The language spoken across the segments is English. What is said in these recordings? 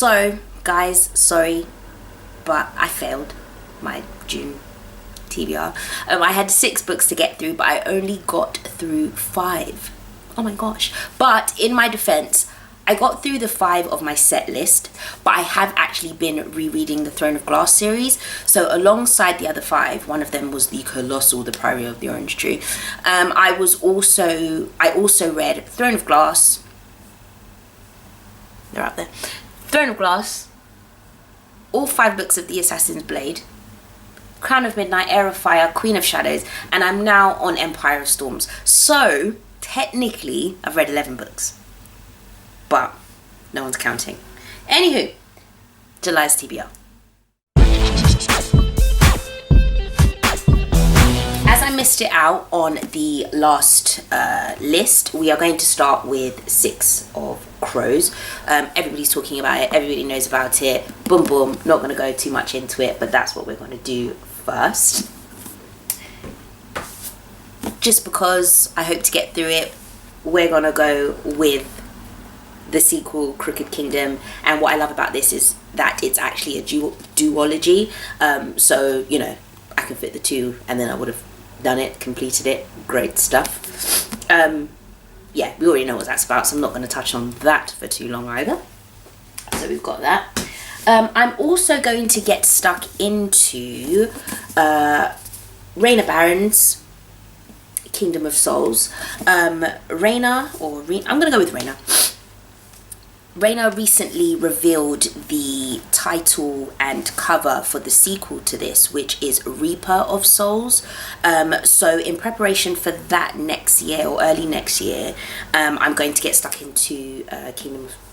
So guys, sorry, but I failed my June TBR. I had 6 books to get through, but I only got through 5. Oh my gosh. But in my defense, I got through the 5 of my set list, but I have actually been rereading the Throne of Glass series. So alongside the other 5, one of them was the Colossal, the Priory of the Orange Tree. I also read Throne of Glass. They're up there. Throne of Glass, all 5 books of the Assassin's Blade, Crown of Midnight, Heir of Fire, Queen of Shadows, and I'm now on Empire of Storms. So technically I've read 11 books, but no one's counting. Anywho, July's TBR. As I missed it out on the last list, we are going to start with 6 of Crows. Everybody's talking about it, everybody knows about it. Boom boom, not going to go too much into it, but that's what we're going to do first. Just because I hope to get through it, we're going to go with the sequel, Crooked Kingdom. And what I love about this is that it's actually a duology. So, you know, I can fit the 2 and then I would have done it, completed it. Great stuff. Yeah, we already know what that's about, so I'm not going to touch on that for too long either. So we've got that. I'm also going to get stuck into Raina Barron's Kingdom of Souls. Raina, I'm going to go with Raina. Raina recently revealed the title and cover for the sequel to this, which is Reaper of Souls. So in preparation for that next year or early next year, I'm going to get stuck into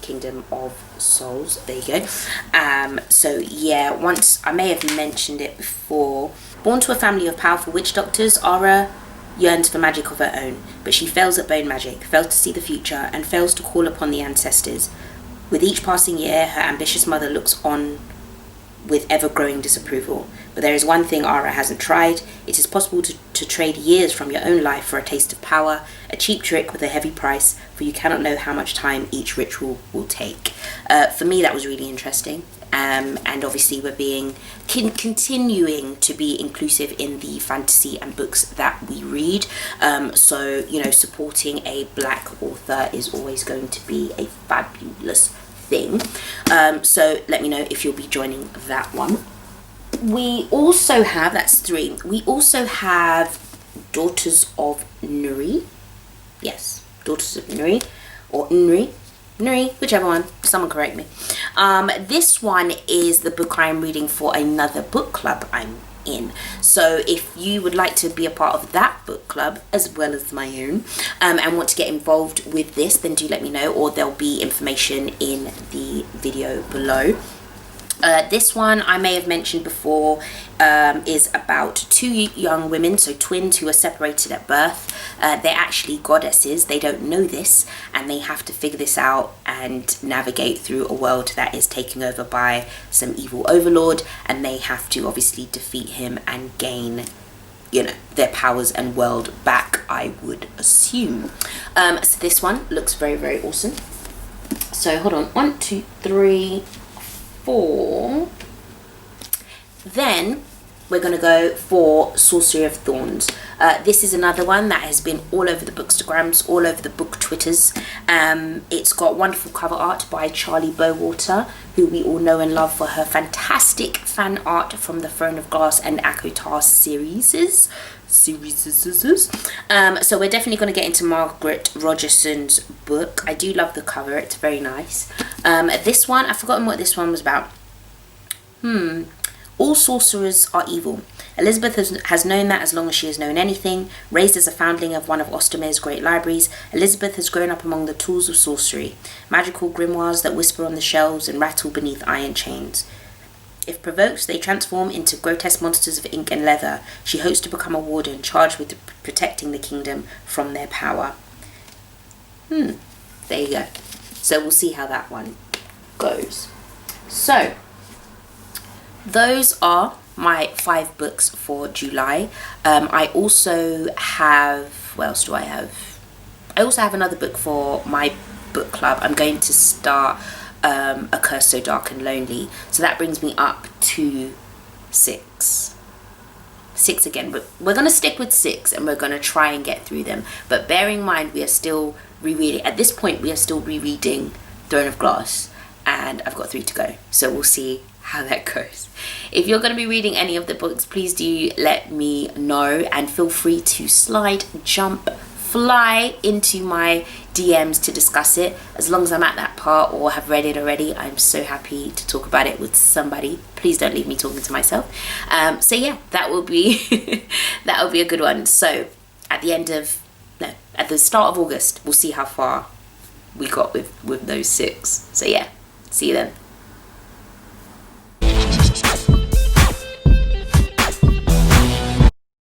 Kingdom of Souls. There you go. So yeah, once I may have mentioned it before. Born to a family of powerful witch doctors, Ara yearns for magic of her own, but she fails at bone magic, fails to see the future, and fails to call upon the ancestors. With each passing year, her ambitious mother looks on with ever-growing disapproval. But there is one thing Ara hasn't tried. It is possible to trade years from your own life for a taste of power, a cheap trick with a heavy price, for you cannot know how much time each ritual will take. For me, that was really interesting. And obviously we're being continuing to be inclusive in the fantasy and books that we read. So, you know, supporting a black author is always going to be a fabulous thing. So let me know if you'll be joining that one. We also have, that's 3. We also have Daughters of Nuri. Yes, Daughters of Nuri, or Nuri, whichever one, someone correct me. This one is the book I'm reading for another book club I'm in. So if you would like to be a part of that book club as well as my own, and want to get involved with this, then do let me know, or there'll be information in the video below. This one I may have mentioned before, is about 2 young women, so twins, who are separated at birth. They're actually goddesses. They don't know this, and they have to figure this out and navigate through a world that is taken over by some evil overlord, and they have to obviously defeat him and gain, you know, their powers and world back, I would assume. So this one looks very, very awesome. So hold on, 1, 2, 3, 4. Then we're going to go for Sorcery of Thorns. This is another one that has been all over the bookstagrams, all over the book twitters. It's got wonderful cover art by Charlie Bowater, who we all know and love for her fantastic fan art from the Throne of Glass and Akotar series. So we're definitely going to get into Margaret Rogerson's book. I do love the cover, it's very nice. This one, I've forgotten what this one was about. All sorcerers are evil. Elizabeth has known that as long as she has known anything. Raised as a foundling of one of Ostermere's great libraries, Elizabeth has grown up among the tools of sorcery, magical grimoires that whisper on the shelves and rattle beneath iron chains. If provoked, they transform into grotesque monsters of ink and leather. She hopes to become a warden charged with protecting the kingdom from their power. There you go. So we'll see how that one goes. So those are my 5 books for July. I also have, what else do I have? I also have another book for my book club. I'm going to start A Curse So Dark and Lonely. So that brings me up to 6 again, but we're going to stick with 6 and we're going to try and get through them. But bearing in mind, we are still rereading, at this point we are still rereading Throne of Glass, and I've got 3 to go, so we'll see how that goes. If you're going to be reading any of the books, please do let me know, and feel free to slide, jump, fly into my DMs to discuss it. As long as I'm at that part or have read it already, I'm so happy to talk about it with somebody. Please don't leave me talking to myself. So yeah, that will be that will be a good one. So at the start of August, we'll see how far we got with those 6. So yeah, see you then.